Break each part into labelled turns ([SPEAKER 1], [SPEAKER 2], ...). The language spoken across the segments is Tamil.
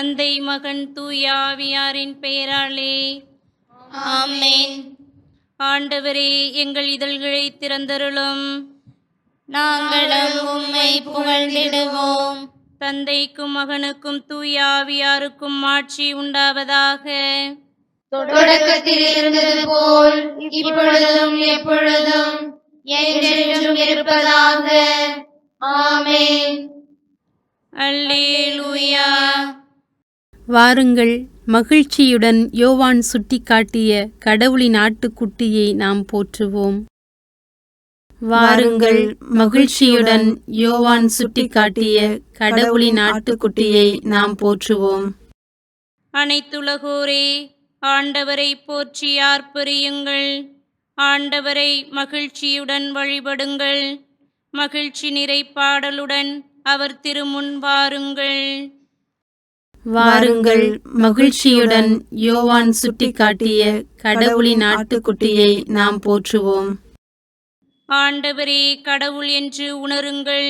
[SPEAKER 1] தந்தை மகன் தூய ஆவியாரின் பெயராலே
[SPEAKER 2] ஆமென்.
[SPEAKER 1] ஆண்டவரே, எங்கள் இதழ்களை திறந்தருளும்.
[SPEAKER 2] நாங்களும் உம்மை புகழ்ந்திடுவோம்.
[SPEAKER 1] தந்தைக்கும் மகனுக்கும் தூய ஆவியாருக்கும் ஆட்சி உண்டாவதாக.
[SPEAKER 2] தொடக்கத்தில் இருந்தது போல் இப்பொழுதும் எப்பொழுதும் என்றென்றும் இருப்பதாக. ஆமென்.
[SPEAKER 1] அல்லேலூயா.
[SPEAKER 3] வாருங்கள், மகிழ்ச்சியுடன் யோவான் சுட்டிக்காட்டிய கடவுளின் ஆட்டுக்குட்டியை நாம் போற்றுவோம். வாருங்கள், மகிழ்ச்சியுடன் யோவான் சுட்டிக்காட்டிய கடவுளின் ஆட்டுக்குட்டியை நாம் போற்றுவோம்.
[SPEAKER 1] அனைத்துலகோரே, ஆண்டவரை போற்றி ஆர்ப்பரியுங்கள். ஆண்டவரை மகிழ்ச்சியுடன் வழிபடுங்கள். மகிழ்ச்சி நிறை பாடலுடன் அவர் திருமுன் வாருங்கள்.
[SPEAKER 3] வாருங்கள், மகிழ்ச்சியுடன் யோவான் சுட்டிக்காட்டிய கடவுளின் ஆட்டுக்குட்டியை நாம் போற்றுவோம்.
[SPEAKER 1] ஆண்டவரே கடவுள் என்று உணருங்கள்.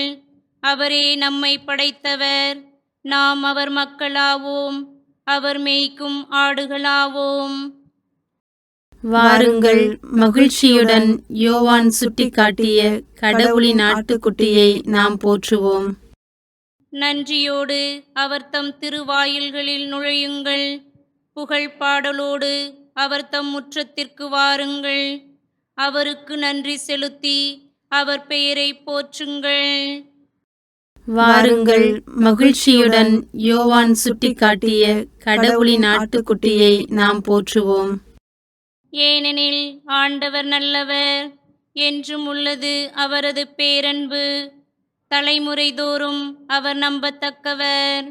[SPEAKER 1] அவரே நம்மை படைத்தவர். நாம் அவர் மக்களாவோம். அவர் மேய்க்கும் ஆடுகளாவோம்.
[SPEAKER 3] வாருங்கள், மகிழ்ச்சியுடன் யோவான் சுட்டிக்காட்டிய கடவுளின் ஆட்டுக்குட்டியை நாம் போற்றுவோம்.
[SPEAKER 1] நன்றியோடு அவர் தம் திருவாயில்களில் நுழையுங்கள். புகழ் பாடலோடு அவர் தம் முற்றத்திற்கு வாருங்கள். அவருக்கு நன்றி செலுத்தி அவர் பெயரை போற்றுங்கள்.
[SPEAKER 3] வாருங்கள், மகிழ்ச்சியுடன் யோவான் சுட்டிக்காட்டிய கடவுளின் ஆட்டுக்குட்டியை நாம் போற்றுவோம்.
[SPEAKER 1] ஏனெனில் ஆண்டவர் நல்லவர், என்றும் உள்ளது அவரது பேரன்பு. தலைமுறை தோறும் அவர் நம்பத்தக்கவர்.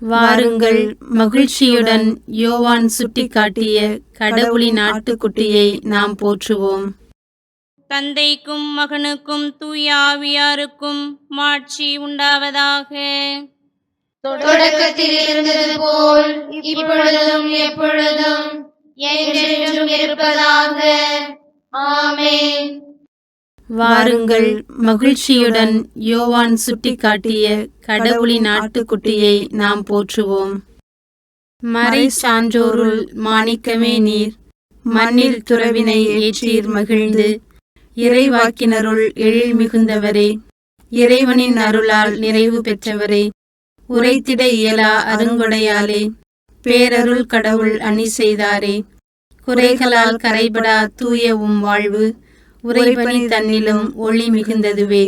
[SPEAKER 3] வாருங்கள், மகிழ்ச்சியுடன் யோவான் சுட்டிக்காட்டிய கடவுளின் ஆட்டுக்குட்டியை நாம் போற்றுவோம்.
[SPEAKER 1] தந்தைக்கும் மகனுக்கும் தூய ஆவியாருக்கும் மாட்சி உண்டாவதாக.
[SPEAKER 2] தொடக்கத்தில் இருந்தது போல் இப்பொழுதும் எப்பொழுதும் என்றென்றும் இருப்பதாக. ஆமென்.
[SPEAKER 3] வாருங்கள், மகிழ்ச்சியுடன் யோவான் சுட்டிக்காட்டிய கடவுளின் ஆட்டுக்குட்டியை நாம் போற்றுவோம். மறை சான்றோருள் மாணிக்கமே நீர், மண்ணில் துறவினை ஏற்றீர் மகிழ்ந்து. இறைவாக்கினருள் எழில் மிகுந்தவரே, இறைவனின் அருளால் நிறைவு பெற்றவரே, உரைத்திட இயலா அருங்கொடையாலே பேரருள் கடவுள் அணி செய்தாரே. குறைகளால் கரைபடா தூய உம் வாழ்வு உறைபனி தன்னிலும் ஒளி மிகுந்ததுவே.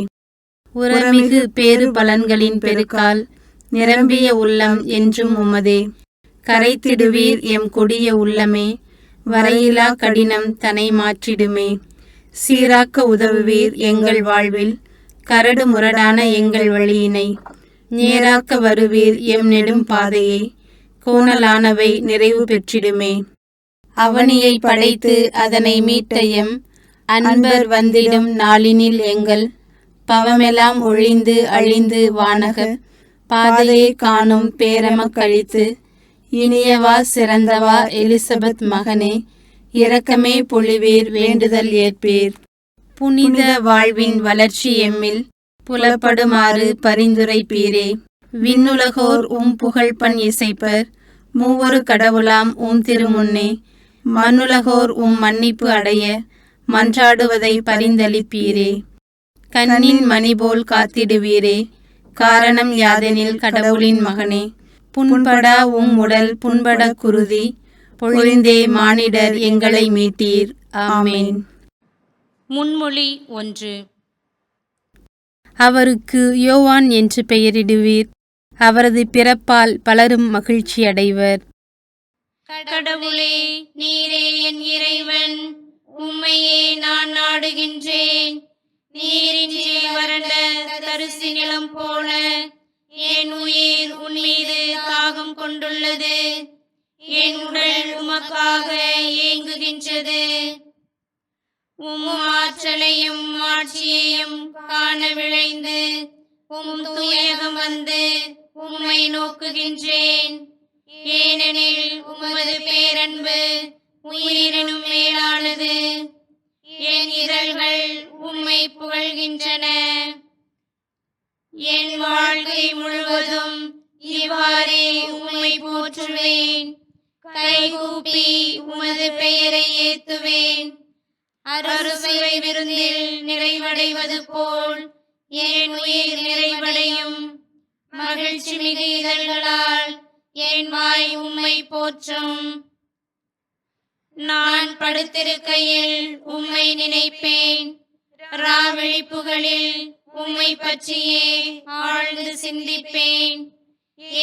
[SPEAKER 3] உரமிகு பேறு பலன்களின் பெருக்கால் நிரம்பிய உள்ளம் என்றும் உமதே. கரைத்திடுவீர் எம் கொடிய உள்ளமே, வரையிலா கடினம் தனை மாற்றிடுமே. சீராக்க உதவுவீர் எங்கள் வாழ்வில் கரடு முரடான எங்கள் வழியினை. நேராக்க வருவீர் எம் நெடும் பாதையை, கோணலானவை நிறைவு பெற்றிடுமே. அவனியை படைத்து அதனை மீட்ட எம் அன்பர் வந்திடும் நாளினில் எங்கள் பவமெல்லாம் ஒழிந்து அழிந்து வானக பாதையை காணும் பேரமக் கழித்து. இனியவா சிறந்தவா எலிசபெத் மகனே, இரக்கமே பொழிவீர் வேண்டுதல் ஏற்பீர். புனித வாழ்வின் வளர்ச்சி எம்மில் புலப்படுமாறு பரிந்துரைப்பீரே. விண்ணுலகோர் உம் புகழ்பண் இசைப்பர், மூவொரு கடவுளாம் உம் திருமுன்னே. மண்ணுலகோர் உம் மன்னிப்பு அடைய மன்றாடுவதை பரிந்தளிப்பீரே. கண்ணின் மணிபோல் காத்திடுவீரே. காரணம் யாதெனில் கடவுளின் மகனே, புண்படா உம் உடல் புண்பட குருதி பொழிந்தே மானிடர் எங்களை மீட்டீர். ஆமேன்.
[SPEAKER 1] முன்மொழி 1.
[SPEAKER 3] அவருக்கு யோவான் என்று பெயரிடுவீர். அவரது பிறப்பால் பலரும் மகிழ்ச்சி அடைவர்.
[SPEAKER 1] கடவுளே, நீரே என் இறைவன். உம்மையே நான் நாடுகின்றேன். நீரின்றி வறண்ட தரிசு நிலம் போல என் உயிர் உன்மீது தாகம் கொண்டுள்ளது. என் உடல் உமக்காக ஏங்குகின்றது. உம் ஆற்றலையும் ஆட்சியையும் காண விழைந்து உம் தூயகம் வந்து உம்மை நோக்குகின்றேன். ஏனெனில் உமது பேரன்பு உயிரினும் மேலானது. என் இதழ்கள் உம்மை புகழ்கின்றன. என் வாழ்க்கை முழுவதும் இவ்வாறே உம்மை போற்றுவேன். கைகூப்பி உமது பெயரை ஏத்துவேன். அறுசுவை விருந்தில் நிறைவடைவது போல் என் உயிர் நிறைவடையும். மகிழ்ச்சி மிகு இதழ்களால் என் வாய் உம்மை போற்றும். நான் படுத்திருக்கையில் உம்மை நினைப்பேன். ராவிழிப்புகளில் உம்மை பற்றியே ஆழ்ந்து சிந்திப்பேன்.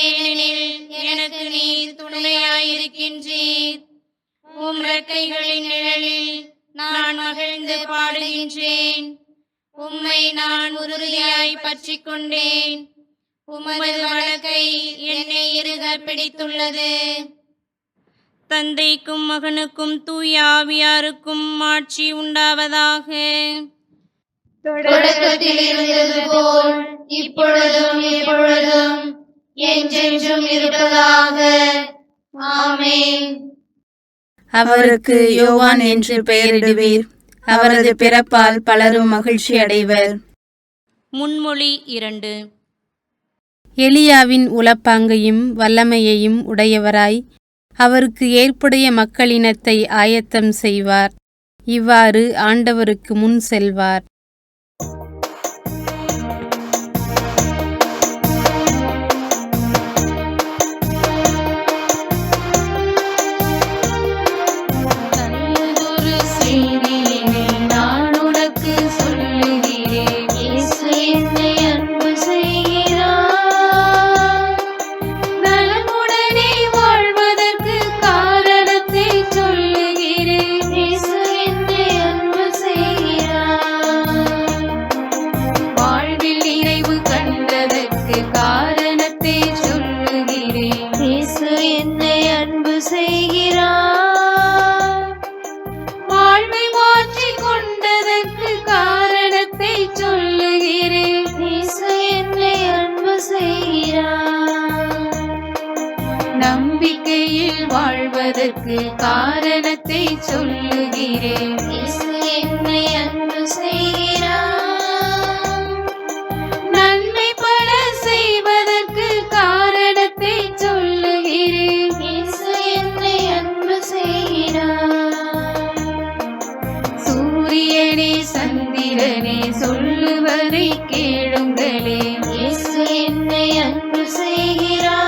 [SPEAKER 1] ஏனெனில் எனக்கு நீர் துணையாயிருக்கின்றீர். உம் ரெக்கைகளின் நிழலில் நான் மகிழ்ந்து பாடுகின்றேன். உம்மை நான் உறுதியாய் பற்றிக் கொண்டேன். உமது வலக்கை என்னை இறுக பிடித்துள்ளது. தந்தைக்கும் மகனுக்கும் தூய ஆவியாருக்கும் ஆட்சி உண்டாவதாக.
[SPEAKER 2] தொடக்கத்தில் இருந்தது போல் இப்பொழுதும் எப்பொழுதும் என்றென்றும் இருப்பதாக. ஆமென்.
[SPEAKER 3] அவருக்கு யோவான் என்று பெயரிடுவீர். அவரது பிறப்பால் பலரும் மகிழ்ச்சி அடைவர்.
[SPEAKER 1] முன்மொழி 2.
[SPEAKER 3] எலியாவின் உலப்பாங்கையும் வல்லமையையும் உடையவராய் அவருக்கு ஏற்புடைய மக்களினத்தை ஆயத்தம் செய்வார். இவ்வாறு ஆண்டவருக்கு முன் செல்வார்.
[SPEAKER 2] நம்பிக்கையில் வாழ்வதற்கு காரணத்தை சொல்லுகிறேன். இயேசு என்னை அன்பு செய்கிறார். நன்மை பல செய்வதற்கு காரணத்தை சொல்லுகிறேன். இயேசு என்னை அன்பு செய்கிறார். சூரியனே சந்திரனே சொல்லுவதை கேளுங்களே. இயேசு என்னை அன்பு செய்கிறார்.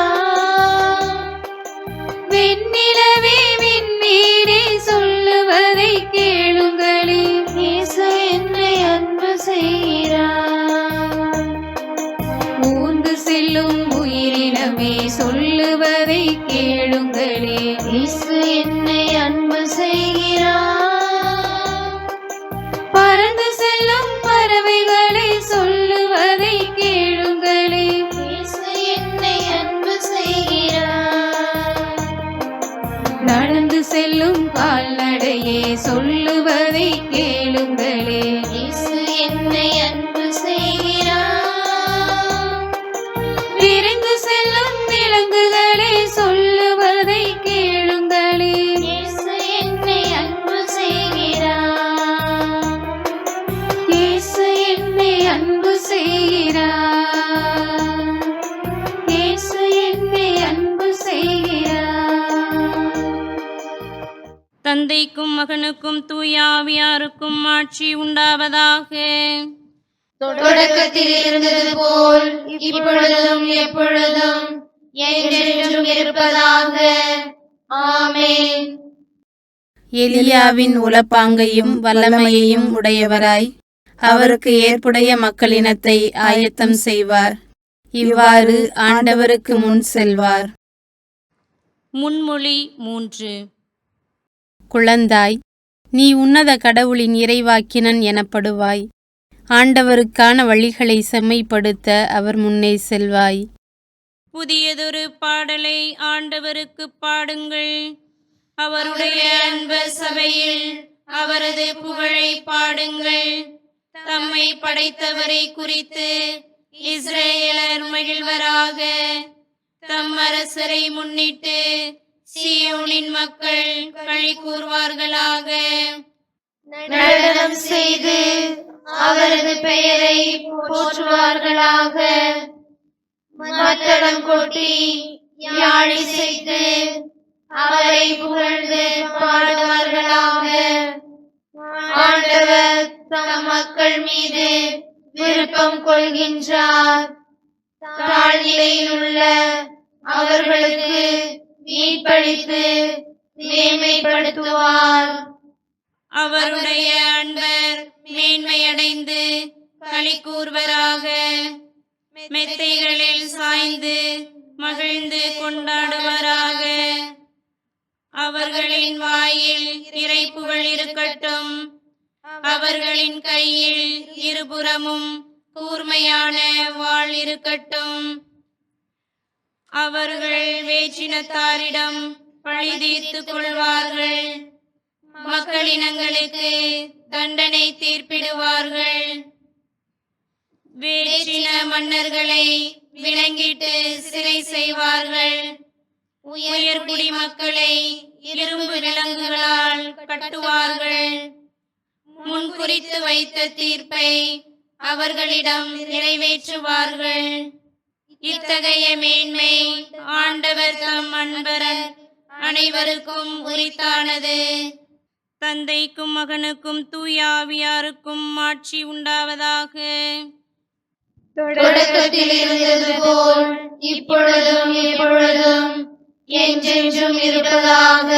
[SPEAKER 2] வெண்ணிலவே விண்ணீரே சொல்லுவதை கேளுங்களே. இயேசு என்னை அன்பு செய்கிறார். ஊர்ந்து செல்லும் உயிரினமே சொல்லுவதை கேளுங்களே. இயேசு என்னை அன்பு செய்கிறார். பறந்து செல்லும் பறவைகளை சொல்லுவதை கேளுங்களே. இயேசு என்னை அன்பு செய்கிறார். நடந்து செல்லும் கால்நடையே சொல்லுவதை கேளுங்களே. இயேசு என்னை அன்பு செய்கிறார். விரைந்து செல்லும் விலங்குகளே சொல்லுவதை கேளுங்களே. இயேசு என்னை அன்பு செய்கிறார். இயேசு என்னை அன்பு செய்கிறார். இயேசு என்னை அன்பு செய்கிறார்.
[SPEAKER 1] தந்தைக்கும் மகனுக்கும் தூய ஆவியாருக்கும் ஆட்சி உண்டாவதாக.
[SPEAKER 2] தொடக்கத்தில் இருந்தது போல் இப்பொழுதும் எப்பொழுதும் என்றென்றும் இருப்பதாக. ஆமென்.
[SPEAKER 3] எலியாவின் உலப்பாங்கையும் வல்லமையையும் உடையவராய் அவருக்கு ஏற்புடைய மக்களினத்தை ஆயத்தம் செய்வார். இவ்வாறு ஆண்டவருக்கு முன் செல்வார்.
[SPEAKER 1] முன்மொழி 3.
[SPEAKER 3] குழந்தாய், நீ உன்னத கடவுளின் இறைவாக்கினன் எனப்படுவாய். ஆண்டவருக்கான வழிகளை செம்மைப்படுத்த அவர் முன்னே செல்வாய்.
[SPEAKER 1] புதியதொரு பாடலை ஆண்டவருக்கு பாடுங்கள். அவருடைய அன்பு சபையில் அவரது புகழை பாடுங்கள். தம்மை படைத்தவரை குறித்து இஸ்ரேலர் மகிழ்வராக. தம் அரசரை முன்னிட்டு சீயோனின் மக்கள் களி கூர்வார்களாக.
[SPEAKER 2] நடனம் செய்து அவரது பெயரை போற்றுவார்களாக. மத்தளம் கொட்டி யாழிசைத்து அவரை புகழ்ந்து பாடுவார்களாக. ஆண்டவர் தம் மக்கள் மீது விருப்பம் கொள்கின்றார். தாழ்நிலையில் உள்ள அவர்களுக்கு மீட்பளித்து மேன்மைப்படுத்துவார்.
[SPEAKER 1] அவருடைய அன்பர் மேன்மையடைந்து களி கூர்வராக. மெத்தைகளில் சாய்ந்து மகிழ்ந்து கொண்டாடுவராக. அவர்களின் வாயில் இறைப்புகள் இருக்கட்டும். அவர்களின் கையில் இருபுறமும் கூர்மையான வாள் இருக்கட்டும். அவர்கள் வேற்றினத்தாரிடம் பழி தீர்த்துக் கொள்வார்கள். மக்களினங்களுக்கு தண்டனை தீர்ப்பிடுவார்கள். வேற்றின மன்னர்களை விலங்கிட்டு சிறை செய்வார்கள். உயர்குடி மக்களை இரும்பு விலங்குகளால் கட்டுவார்கள். முன்குறித்து வைத்த தீர்ப்பை அவர்களிடம் நிறைவேற்றுவார்கள். இத்தகைய மேன்மை ஆண்டவர் தம் அன்பர் அனைவருக்கும் உரித்தானது. தந்தைக்கும் மகனுக்கும் தூய ஆவியாருக்கும் ஆட்சி உண்டாவதாக.
[SPEAKER 2] தொடக்கத்தில் இருந்தது போல் இப்பொழுதும் எப்பொழுதும் என்றென்றும் இருப்பதாக.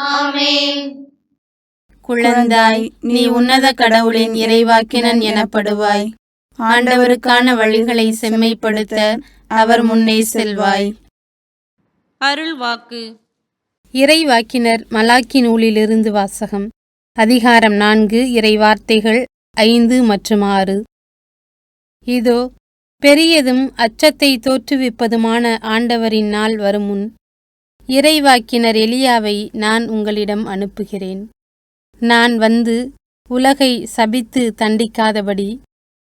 [SPEAKER 2] ஆமென்.
[SPEAKER 3] குழந்தாய், நீ உன்னத கடவுளின் இறைவாக்கினன் எனப்படுவாய். ஆண்டவருக்கான வழிகளை செம்மைப்படுத்த அவர் முன்னே செல்வாய்.
[SPEAKER 1] அருள் வாக்கு.
[SPEAKER 3] இறைவாக்கினர் மலாக்கி நூலிலிருந்து வாசகம். அதிகாரம் 4, இறைவார்த்தைகள் 5 மற்றும் 6. இதோ, பெரியதும் அச்சத்தை தோற்றுவிப்பதுமான ஆண்டவரின் நாள் வருமுன் இறைவாக்கினர் எலியாவை நான் உங்களிடம் அனுப்புகிறேன். நான் வந்து உலகை சபித்து தண்டிக்காதபடி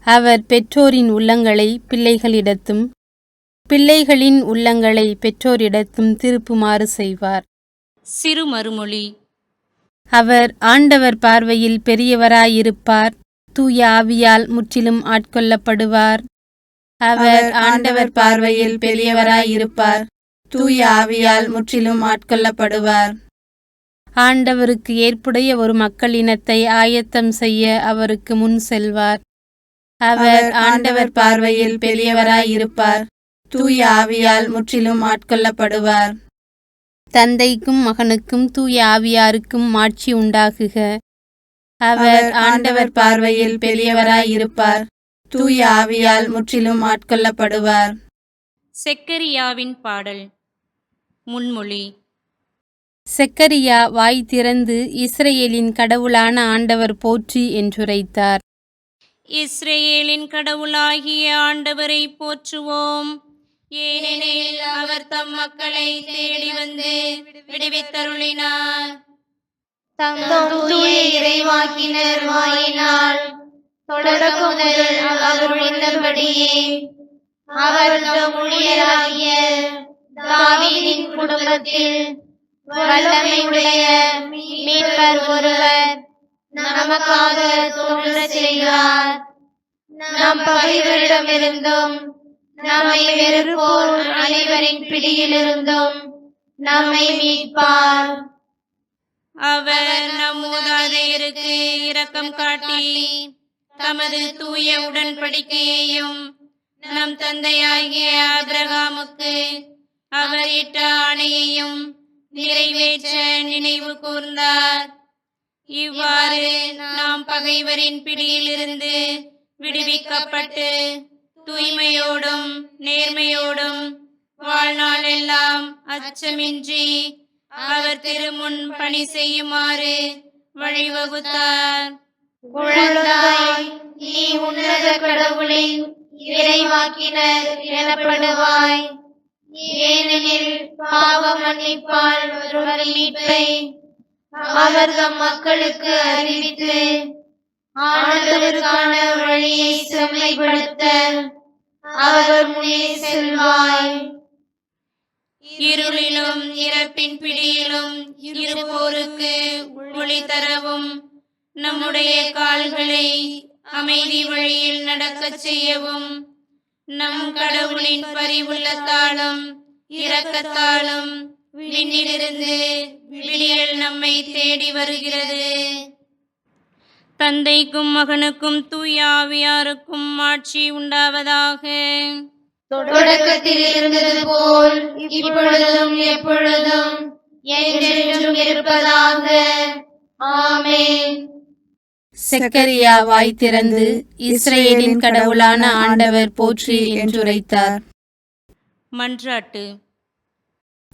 [SPEAKER 3] அவர் பெற்றோரின் உள்ளங்களை பிள்ளைகளிடத்தும் பிள்ளைகளின் உள்ளங்களை பெற்றோரிடத்தும் திருப்புமாறு செய்வார்.
[SPEAKER 1] சிறு மறுமொழி.
[SPEAKER 3] அவர் ஆண்டவர் பார்வையில் பெரியவராயிருப்பார். தூய ஆவியால் முற்றிலும் ஆட்கொள்ளப்படுவார். அவர் ஆண்டவர் பார்வையில் பெரியவராயிருப்பார். தூய ஆவியால் முற்றிலும் ஆட்கொள்ளப்படுவார். ஆண்டவருக்கு ஏற்புடைய ஒரு மக்களினத்தை ஆயத்தம் செய்ய அவருக்கு முன் செல்வார். அவர் ஆண்டவர் பார்வையில் பெரியவராயிருப்பார். தூய ஆவியால் முற்றிலும் ஆட்கொள்ளப்படுவார். தந்தைக்கும் மகனுக்கும் தூய ஆவியாருக்கும் மாட்சி உண்டாகுக. அவர் ஆண்டவர் பார்வையில் பெரியவராயிருப்பார். தூய ஆவியால் முற்றிலும் ஆட்கொள்ளப்படுவார்.
[SPEAKER 1] செக்கரியாவின் பாடல். முன்மொழி.
[SPEAKER 3] செக்கரியா வாய் திறந்து இஸ்ரேலின் கடவுளான ஆண்டவர் போற்றி என்றுரைத்தார்.
[SPEAKER 1] இஸ்ரேலின் கடவுளாகிய ஆண்டவரை போற்றுவோம். ஏனெனில் அவர் தம் மக்களை தேடி வந்து விடுவித்தருளினார்.
[SPEAKER 2] தம் தூய இறைவாக்கினர் வாயினால் தொடக்கம் முதல் அவர் உணர்ந்தபடியே அவர் தம் ஊழியராகிய தாவீதின் குடும்பத்தில் வல்லமையுடைய மீட்பர் ஒருவர் நமக்காக தோன்றச் செய்தார். நம் பகைவரிடமிருந்தும் நம்மை வெறுப்போர் அனைவரின் பிடியிலிருந்தும் நம்மை மீட்பார்.
[SPEAKER 1] அவர் நம் மூதாதையருக்கு இரக்கம் காட்டி தமது தூய உடன்படிக்கையையும் நம் தந்தையாகிய ஆபிரகாமுக்கு அவர் இட்ட ஆணையையும் நிறைவேற்ற நினைவு கூர்ந்தார். இவ்வாறு நாம் பகைவரின் பிடியிலிருந்து விடுவிக்கப்பட்டு தூய்மையோடும் நேர்மையோடும் வாழ்நாளெல்லாம் அச்சமின்றி அவர் திருமுன் பணி செய்யுமாறு வழிவகுத்தார்.
[SPEAKER 2] குழந்தாய், நீ உன்னத கடவுளின் இறைவாக்கினர் எனப்படுவாய். ஏனெனில் பாவ மன்னிப்பால் வரும் மீட்பை அவர் தம் மக்களுக்கு அறிவித்து ஆண்டவருக்கான வழியை செம்மைப்படுத்த அவர் முன்னே செல்வாய்.
[SPEAKER 1] இருளிலும் இறப்பின் பிடியிலும் இருப்போருக்கு ஒளி தரவும் நம்முடைய கால்களை அமைதி வழியில் நடக்கச் செய்யவும் நம் கடவுளின் பரிவுள்ளத்தாலும் இரக்கத்தாலும் விண்ணிலிருந்து விடியல் நம்மை தேடி வருகிறது. தந்தைக்கும் மகனுக்கும் தூய ஆவியாருக்கும் ஆட்சி உண்டாவதாக.
[SPEAKER 2] தொடக்கத்தில் இருந்தது போல் இப்பொழுதும் எப்பொழுதும் என்றென்றும் இருப்பதாக. ஆமென்.
[SPEAKER 3] செக்கரியா வாய் திறந்து இஸ்ரவேலின் கடவுளான ஆண்டவர் போற்றி என்றுரைத்தார்.
[SPEAKER 1] மன்றாட்டு.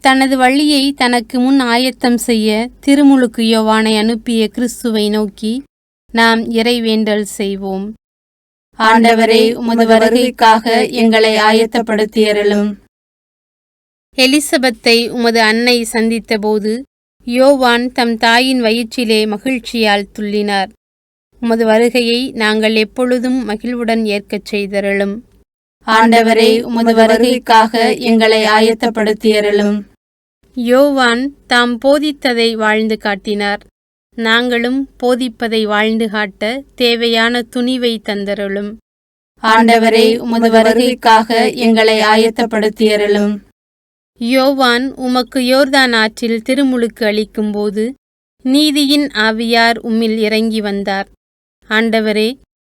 [SPEAKER 3] தனது வழியை தனக்கு முன் ஆயத்தம் செய்ய திருமுழுக்கு யோவானை அனுப்பிய கிறிஸ்துவை நோக்கி நாம் இறைவேண்டல் செய்வோம். ஆண்டவரே, உமது வருகைக்காக எங்களை ஆயத்தப்படுத்தியருளும். எலிசபெத்தை உமது அன்னை சந்தித்தபோது யோவான் தம் தாயின் வயிற்றிலே மகிழ்ச்சியால் துள்ளினார். உமது வருகையை நாங்கள் எப்பொழுதும் மகிழ்வுடன் ஏற்கச் செய்தருளும். ஆண்டவரே, உமது வருகைக்காக எங்களை ஆயத்தப்படுத்தியருளும். யோவான் தாம் போதித்ததை வாழ்ந்து காட்டினார். நாங்களும் போதிப்பதை வாழ்ந்து காட்ட தேவையான துணிவை தந்தருளும். ஆண்டவரே, உமது வருகைக்காக எங்களை ஆயத்தப்படுத்தியருளும். யோவான் உமக்கு யோர்தான் ஆற்றில் திருமுழுக்கு அளிக்கும்போது நீதியின் ஆவியார் உம்மில் இறங்கி வந்தார். ஆண்டவரே,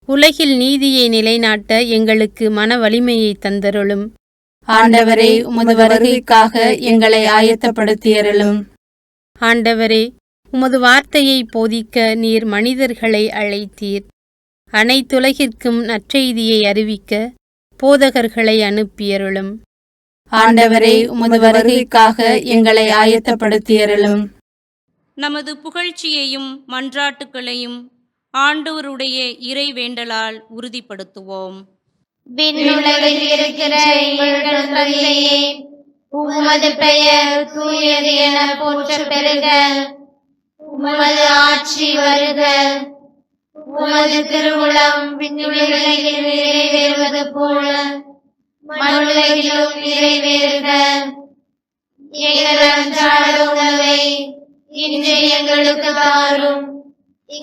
[SPEAKER 3] உலகில் நீதியை நிலைநாட்ட எங்களுக்கு மன வலிமையை தந்தருளும். ஆண்டவரே, உமது வருகைக்காக எங்களை ஆயத்தப்படுத்தியருளும். ஆண்டவரே, உமது வார்த்தையை போதிக்க நீர் மனிதர்களை அழைத்தீர். அனைத்துலகிற்கும் நற்செய்தியை அறிவிக்க போதகர்களை அனுப்பியருளும். ஆண்டவரே, உமது வருகைக்காக எங்களை ஆயத்தப்படுத்தியருளும்.
[SPEAKER 1] நமது புகழ்ச்சியையும் மன்றாட்டுக்களையும் ஆண்டவருடைய இறைவேண்டலால் உறுதிப்படுத்துவோம்.
[SPEAKER 2] விண்ணுலகில் இருக்கிற எங்கள் தந்தையே, உமது பெயர் தூயது என போற்றப் பெறுக. உமது ஆட்சி வருக. உமது திருவுளம் விண்ணுலகில் நிறைவேறுவது போல மண்ணுலகிலும் நிறைவேறுக. எங்கள் அன்றாட உணவை இன்று எங்களுக்கு தாரும்.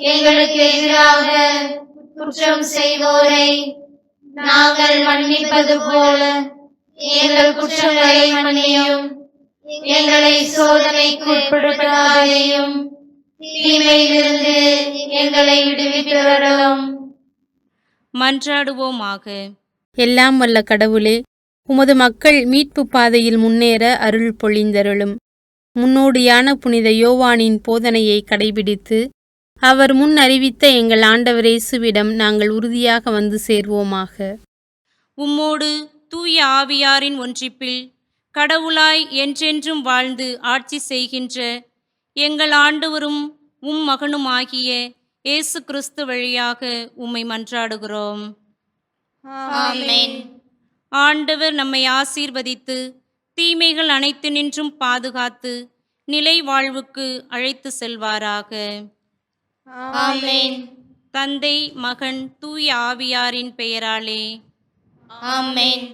[SPEAKER 2] எங்களுக்கு எதிராக குற்றம் செய்வோரை நாங்கள் மன்னிப்பது போல எங்கள் குற்றங்களை மன்னியும். எங்களை சோதனைக்கு உட்படுத்தாதேயும், தீமையிலிருந்து எங்களை விடுவித்தருளும்.
[SPEAKER 1] மன்றாடுவோமாக.
[SPEAKER 3] எல்லாம் வல்ல கடவுளே, உமது மக்கள் மீட்பு பாதையில் முன்னேற அருள் பொழிந்தருளும். முன்னோடியான புனித யோவானின் போதனையை கடைபிடித்து அவர் முன் அறிவித்த எங்கள் ஆண்டவர் இயேசுவிடம் நாங்கள் உறுதியாக வந்து சேர்வோமாக.
[SPEAKER 1] உம்மோடு தூய ஆவியாரின் ஒன்றிப்பில் கடவுளாய் என்றென்றும் வாழ்ந்து ஆட்சி செய்கின்ற எங்கள் ஆண்டவரும் உம் மகனுமாகிய இயேசு கிறிஸ்து வழியாக உம்மை மன்றாடுகிறோம்.
[SPEAKER 2] ஆமென்.
[SPEAKER 1] ஆண்டவர் நம்மை ஆசீர்வதித்து தீமைகள் அனைத்து நின்றும் பாதுகாத்து நிலை வாழ்வுக்கு அழைத்து செல்வாராக.
[SPEAKER 2] ஆமென்.
[SPEAKER 1] தந்தை, மகன், தூய ஆவியாரின் பெயராலே.
[SPEAKER 2] ஆமென்.